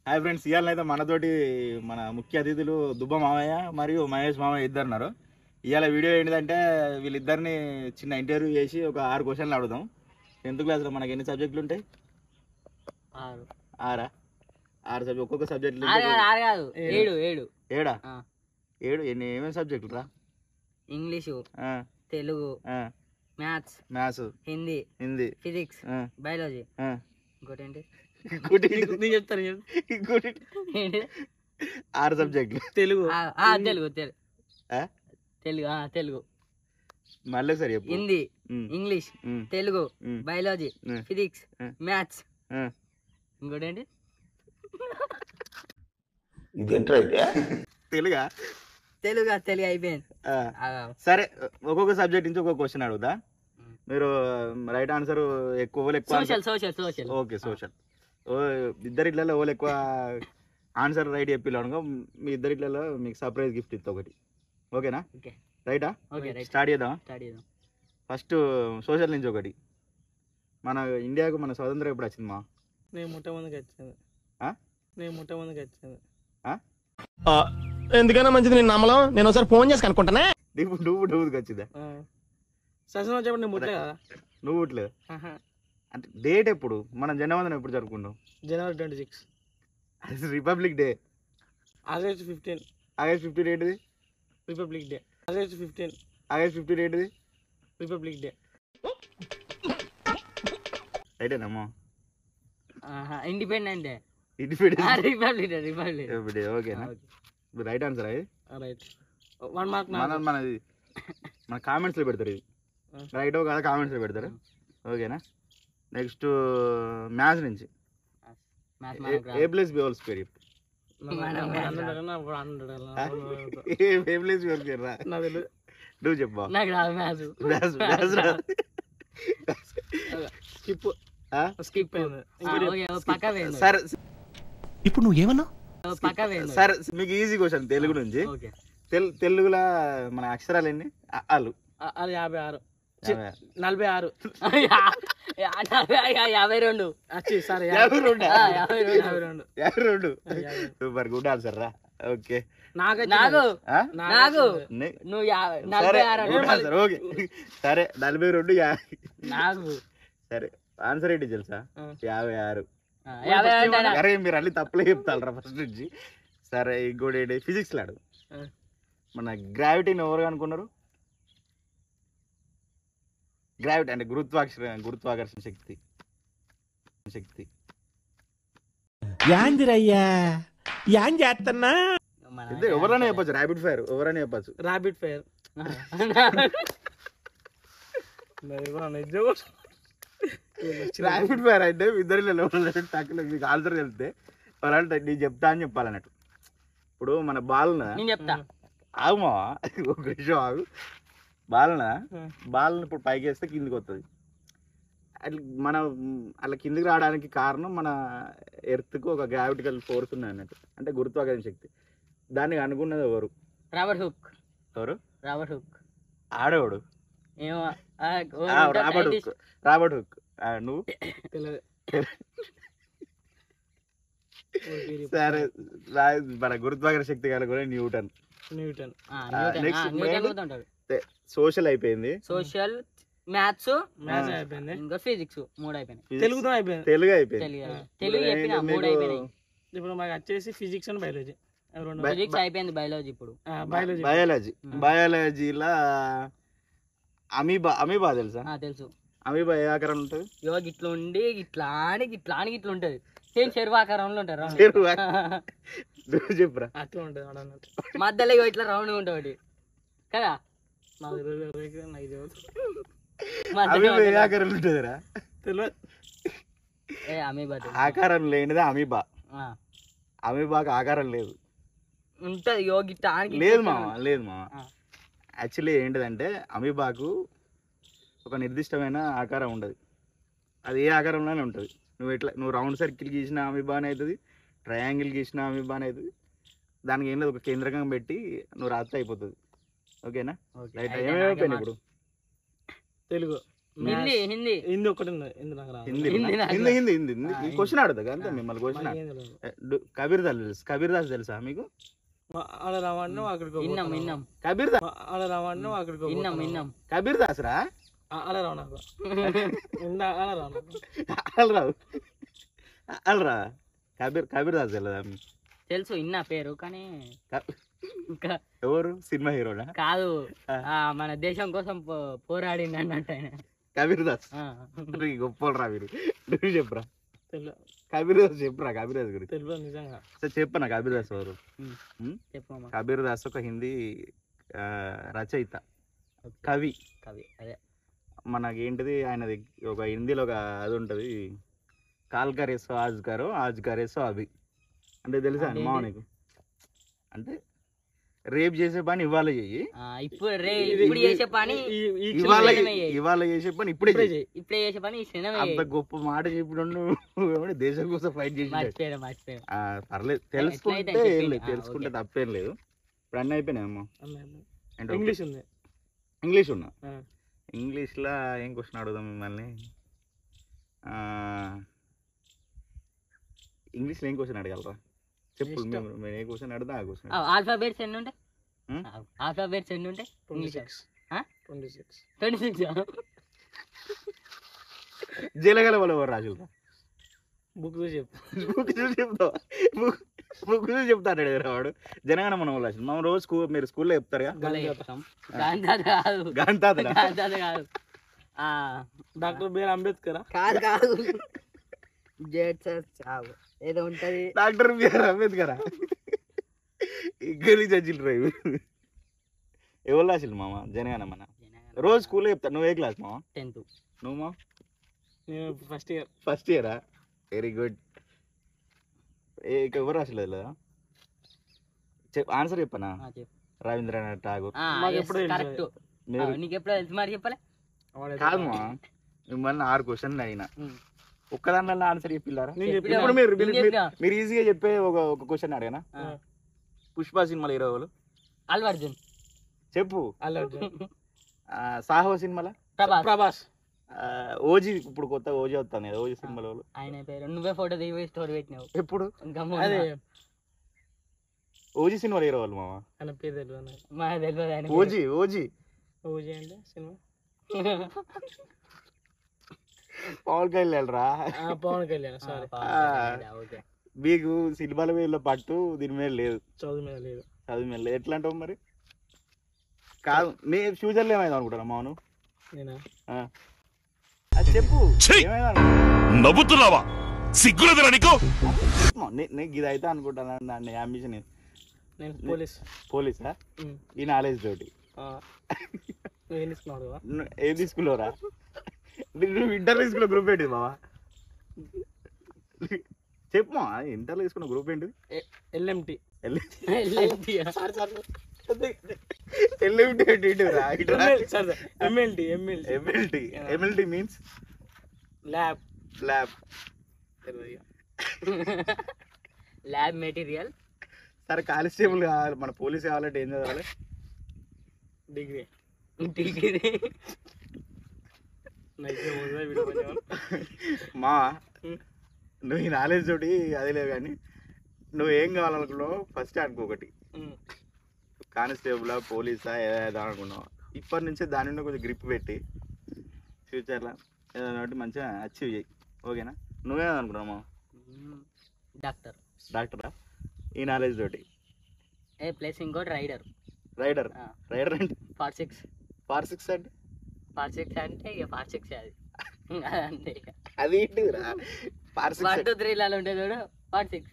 Hi friends, ఇవాళనైతే మనతోటి మన ముఖ్య అతిథులు దుబ్బ మామయ్య మరియు మహేష్ మామయ్య ఇద్దరు ఉన్నారు. ఇవాళ వీడియో ఏంటిదంటే వీళ్ళిద్దరిని చిన్న ఇంటర్వ్యూ చేసి ఒక 6 క్వశ్చన్లు అడుగుదాం. 10th క్లాస్లో మనకి ఎన్ని సబ్జెక్టులు ఉంటాయి? 6 సబ్జెక్ట్, ఒక్కొక్క సబ్జెక్ట్ 7 ఏమేమి సబ్జెక్టులు రా? English, Telugu, maths, Hindi, physics, biology, ఇంకోటి ఏంటి చెప్తాను. 6 సబ్జెక్టులు. తెలుగు తెలుగు మళ్ళీ సరే చెప్పు. Hindi, English, Telugu, biology, physics, maths, ఇంకోటి ఏంటి తెలుగు అయిపోయింది. సరే, ఒక్కొక్క సబ్జెక్ట్ నుంచి ఒక్కొక్క క్వశ్చన్ అడుగుదా. మీరు రైట్ ఆన్సర్ ఎక్కువ ఓకే. సోషల్ ఇద్దరిట్లలో ఓళ్ళు ఎక్కువ ఆన్సర్ రైట్ చెప్పిల్లు అనుకో, మీ ఇద్దరిట్లలో మీకు సర్ప్రైజ్ గిఫ్ట్ ఇస్తా ఒకటి. ఓకేనా? రైటా? స్టార్ట్ చేద్దాం. ఫస్ట్ సోషల్ నుంచి ఒకటి. మన ఇండియాకు మన స్వతంత్రం ఎప్పుడు వచ్చింది మా? నేను మొట్టమొదటికి వచ్చింది. ఎందుకన్నా మంచిది నేను నమ్మలం. నేను ఒకసారి ఫోన్ చేసి కనుక్కుంటానే. నువ్వుకి వచ్చిందా? శాసనం చెప్పండి. నేను ముట్టలే కదా. నువ్వు పుట్టలేదు అంటే డేట్ ఎప్పుడు? మనం జనవరి ఎప్పుడు జరుపుకుంటాం? జనవరి 26. Republic day. ఆగస్ట్ 15. ఆగస్ట్ 15 ఏంటిది? Republic day. ఆగస్ట్ 15. ఆగస్ట్ 15 ఏంటిది? Republic day. రైటేనమ్మా? Independent day. Republic day. ఓకేనా? రైట్ ఆన్సర్ అది. రైట్. 1 మార్క్. మనది మన కామెంట్స్ లో పెడతారు. ఇది రైట్ కదా? కామెంట్స్ లో పెడతారు. ఓకేనా? నెక్స్ట్ మ్యాథ్స్ నుంచి A+B హోల్ స్క్వేర్. నువ్వు చెప్పా. సరే, ఇప్పుడు నువ్వు ఏమన్నా? సరే మీకు ఈజీ క్వశ్చన్ తెలుగు నుంచి. తెలుగులో మన అక్షరాలు ఎన్ని? అలు 56. 46. 52. సారీ 52. సూపర్, గుడ్ ఆన్సర్ రా. ఓకే. ఓకే సరే, 42. సరే, ఆన్సర్ ఏంటి తెలుసా? 56. అరే మీరు అన్ని తప్పులే చెప్తారు రా ఫస్ట్ నుంచి. సరే, ఇంకోటి ఏంటి? ఫిజిక్స్ లాడు. మన గ్రావిటీని ఎవరు అనుకున్నారు? గ్రావిటీ అంటే గురుత్వాకర్షణ శక్తి. యాందిరయ్యా యాన్ చేస్తున్నా. ఎవరైనా చెప్పచ్చు. ర్యాపిడ్ ఫైర్ ఎవరైనా చెప్పచ్చు. Rapid fire. ర్యాపిడ్ ఫైర్ అంటే ఇద్దరిలో టక్కులో మీకు ఆన్సర్ తెలిస్తే వాళ్ళంటే నేను చెప్తా అని చెప్పాలన్నట్టు. ఇప్పుడు మన బాల్న ఆగుమా ఒక విషయం ఆగు. బాల్ని ఇప్పుడు పైకి వేస్తే కిందికి వస్తుంది. అట్లా మనం అలా కిందికి రావడానికి కారణం మన ఎర్త్కు ఒక గ్రావిటికల్ ఫోర్స్ ఉన్నాయి అన్నట్టు, అంటే గురుత్వాకర్షణ శక్తి. దానికి అనుకున్నది ఎవరు? Robert Hooke. ఎవరు? Robert Hooke. ఆడేవాడు రాబర్ట్ హుక్. నువ్వు? సరే, మన గురుత్వాకర్షణ శక్తి కనుక న్యూటన్. సోషల్ అయిపోయింది. సోషల్, మ్యాథ్స్ అయిపోయింది, ఇంకా ఫిజిక్స్ 3 అయిపోయినాయి. తెలుగు అయిపోయింది. తెలుగు చెప్పిన 3 అయిపోయినాయి. ఇప్పుడు మాకు వచ్చేసి ఫిజిక్స్ అండ్ బయాలజీ. ఫిజిక్స్ అయిపోయింది. బయాలజీ ఇప్పుడు బయాలజీలా అమీబా తెలుసా? తెలుసు. అమీబా ఏ ఆకారం ఉంటుంది? ఇట్లా ఉండి ఇట్లా ఉంటది. సేమ్ చెరువు ఆకారంలో ఉంటారు. చెప్పురా. అట్లా ఉంటది మధ్యలో ఇట్లా రౌండ్ ఉంటుంది కదా. ఆకారం ఉంటుందిరా? ఆకారం లేనిదే అమీబా. అమీబాకి ఆకారం లేదు. ఉంటది లేదు మామ. యాక్చువల్లీ ఏంటిదంటే అమీబాకు ఒక నిర్దిష్టమైన ఆకారం ఉండదు. అది ఏ ఆకారంలోనే ఉంటుంది. నువ్వు రౌండ్ సర్కిల్ గీసిన అమీబానే అవుతుంది, ట్రయాంగిల్ గీసిన అమీబానే అవుతుంది. దానికి ఏం లేదు, ఒక కేంద్రకం పెట్టి నువ్వు రాత్రి అయిపోతుంది. ఓకేనా? రైట్. ఏమైపోయింది ఇప్పుడు? హిందీ హిందీ హిందీ ఒకటి ఉంది హిందీ నాకు రాదు. హిందీ హిందీ నాకు హిందీ హిందీ హిందీ ఈ క్వశ్చన్ అడుగుతా అంతే మిమ్మల్ని క్వశ్చన్ ఏం తెలియదు. కబీర్ దాస్ తెలుసా మీకు? ఆడ రావడం అక్కడికి విన్నాం విన్నాం కబీర్ దాస్ ఆడ రావడం అక్కడికి విన్నాం విన్నాం కబీర్ దాస్ రా ఆడ రావు నాకు ఆడ రావు నాకు అల్రావు అల్రా కబీర్ దాస్ తెలియదా మీకు? తెలుసు ఇన్న పేరు కానీ ఇంకా ఎవరు సినిమా హీరోనా? కాదు మన దేశం కోసం పోరాడింది అన్నట్టు ఆయన. కబీర్ దాస్ ఆ. గొప్పలు రా మీరు. నువ్వు చెప్పురా తెలియదు కబీర్ దాస్ చెప్పురా కబీర్ దాస్ గురించి. తెలియదు నిజంగా. సరే చెప్పనా కబీర్ దాస్ ఎవరు? చెప్పమ్మా. కబీర్ దాస్ ఒక హిందీ రచయిత, కవి. కవి అదే మనకేంటిది ఆయనది ఒక హిందీలో ఒక అది ఉంటుంది, కాల్ కరేసో ఆజ్ కరేసో అభి అంటే తెలుసా అదేంటి? మా నీకు? అంటే రేప్ చేసే పని ఇవాళ చెయ్యి, ఇప్పుడు చేసే పని ఇవాళ క్షణమే చెయ్యి. ఇవాళ చేసే పని ఇప్పుడే చెయ్యి. ఇప్పుడే చేసే పని ఈ క్షణమే అంత చెయ్యి. గొప్ప మాట చెప్పిన దేశం కోసం ఫైట్ చేసి మర్చిపోయాను పర్లేదు తెలుసుకుంటే ఎట్లయితే ఏం చెప్పింది. లేదు, తెలుసుకుంటే తప్పేం లేదు. ఇప్పుడు అన్నీ అయిపోయినాయేమో. ఏంటో ఇంగ్లీష్ ఉంది. ఇంగ్లీష్ ఉన్నా. ఆ. ఇంగ్లీష్లో ఏం క్వశ్చన్ అడుగుదాం మిమ్మల్ని? ఇంగ్లీష్లో ఏం క్వశ్చన్ అడగలరా చెప్పు. ఇష్టం. మేము ఏ క్వశ్చన్ అడుగుదా ఆ క్వశ్చన్. ఆల్ఫాబెట్స్ ఎన్ని ఉంటాయి? హ్మ్? ఆల్ఫాబెట్స్ ఎన్ని ఉంటాయి? 26 ఆ? 26 26 జీలగల వాళ్ళు ఎవరు రాజు? బుక్ చూసి చెప్పు. బుక్ చూసి చెప్తావా? బుక్ చూసి చెప్తాడు వాడు. జనగణ మనం రాసింది మనం రోజు మీరు స్కూల్లో చెప్తారు కాదు డాక్టర్ బిఆర్ అంబేద్కర్ కాదు కాదు ఏదో ఉంటది. డాక్టర్ బిఆర్ అంబేద్కర్ ఇక్కడి జడ్జిలు రైవు ఎవరు రాసిల్లు మామ? జనగణ మన రోజు స్కూల్లో చెప్తారు. నువ్వు ఏ క్లాస్ మామ? 10th. నువ్వు మా నేను ఫస్ట్ ఇయర్. ఫస్ట్ ఇయరా? Very good. ఎవరు రాసలేదు లేదా? ఆన్సర్ చెప్పనా? రవీంద్రనాథ్ ఠాగూర్. మాకు ఎప్పుడో తెలుసు. కరెక్ట్. మీరు నీకు ఎప్పుడో తెలుసు మరి చెప్పలే. కాదు మా మిమ్మల్ని 6 క్వశ్చన్లు అయినా ఒక్కదానిలో ఆన్సర్ చెప్పిల్లారా? నేను చెప్పినా. ఇప్పుడు నేను చెప్పినా. మీరు ఈజీగా చెప్పే ఒక క్వశ్చన్ అడిగానా? పుష్ప సినిమాలో హీరో ఎవరు? అల్లు అర్జున్. చెప్పు. అల్లు అర్జున్. సాహో సినిమాలో ప్రభాస్. ఓజీ ఇప్పుడు కొత్త ఓజీ వస్తాను కదా, ఓజీ సినిమాలో ఎవరు? ఆయన పేరు నువ్వే ఫోటో దిగి స్టోరీ పెట్టినావు. ఎప్పుడు? అదే ఓజీ సినిమాలో హీరో వాళ్ళు మామ? ఆయన పేరు తెలియదు నాకు. మా తెలియదు ఆయన పేరు. ఓజీ ఓజీ ఓజీ అంటే సినిమా పవన్ కళ్యాణ్ రా. పవన్ కళ్యాణ్. Sorry okay. మీకు సినిమాల మీద పట్టు దీని మీద లేదు, చదువు మీద లేదు. చదువు మీద లేదు. ఎట్లా అంటావు మరి? కాదు నీ ఫ్యూచర్లో ఏమైంది అనుకుంటారా మాను? నేనా? అది చెప్పు. ఏమైంది అనుకుంటున్నావు? నవ్వుతున్నావా? సిగ్గులేదురా నీకు? నీకు ఇది అయితే అనుకుంటాను. దాన్ని అంబిషన్ నేను పోలీస్. పోలీసా? ఈ నాలెడ్జ్ తోటి నువ్వేం తీసుకున్నావు కదా? ఏం తీసుకున్నావురా? నువ్వు ఇంటర్లో తీసుకున్న గ్రూప్ ఏంటిది బావా? చెప్పు మా, ఇంటర్లో తీసుకున్న గ్రూప్ ఏంటిది? LMT. LMT means lab lab material. సరే కానిస్టేబుల్ కావాలి, మన పోలీస్ కావాలంటే ఏం చదవాలి? డిగ్రీ. మా నువ్వు ఈ నాలెడ్జ్ తోటి అదే లేదు కానీ నువ్వు ఏం కావాలనుకున్నావు ఫస్ట్ అనుకోకటి. కానిస్టేబులా పోలీసా ఏదో అనుకున్నావు. ఇప్పటి నుంచే దాని నుండి కొంచెం గ్రిప్ పెట్టి ఫ్యూచర్లో ఏదో మంచిగా అచీవ్ చేయి. ఓకేనా? నువ్వేదో అనుకున్నావు? డాక్టర్. డాక్టరా? ఈ నాలెడ్జ్ తోటి. ప్లస్ ఇంకోటి రైడర్. రైడర్ అంటే 46. 46 అంటే 46 అంటే ఇక 46 అది అంతే. అది ఏంటిదిరా? 1 2 3 లలో ఉంటే చూడు 46.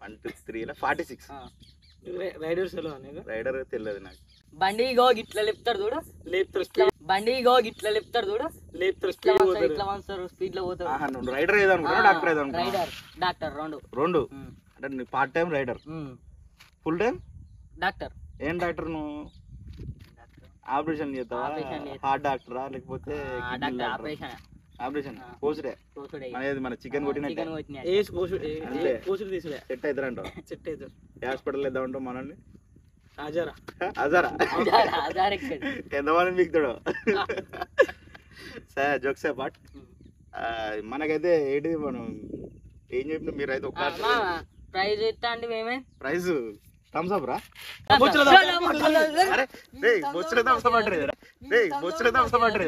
1 2 3 46. రైడర్స్ ఎలా అనేది? రైడర్ తెలియదు నాకు. బండి గో గిట్లా లేపుతారు చూడు. బండి గో గిట్లా లేపుతారు చూడు. ఇట్లా వస్తారు స్పీడ్ లో పోతారు. రైడర్ ఏదో అనుకున్నా? డాక్టర్ ఏదో అనుకున్నా? రైడర్ డాక్టర్ రెండు అంటే part time rider, full time doctor. ఏం డాక్టర్ నువ్వు? ఆపరేషన్ చేస్తావా? హార్ట్ డాక్టరా లేకపోతే ఆపరేషన్? కోసుడే అనేది మన చికెన్ కొట్టినట్టే సెట్ అవుతారంటావు? సెట్ అవుతారు. హాస్పిటల్ వేద్దాం అంటావు మనల్ని? అజరా అజరా ఆధార్ ఎక్కడ ఎంతమంది మిగుతాడు. సరే జోక్స్ పాట్ మనకైతే ఏంటి మనం ఏం చెప్పిన మీరైతే ఒక ప్రైజ్ ఇస్తా అండి మేమే ప్రైజ్ థమ్స్ అప్ రా. బొచ్చుల అరే రే బొచ్చుల థమ్స్ అప్ అంటారు రే బొచ్చుల థమ్స్ అప్ అంటారు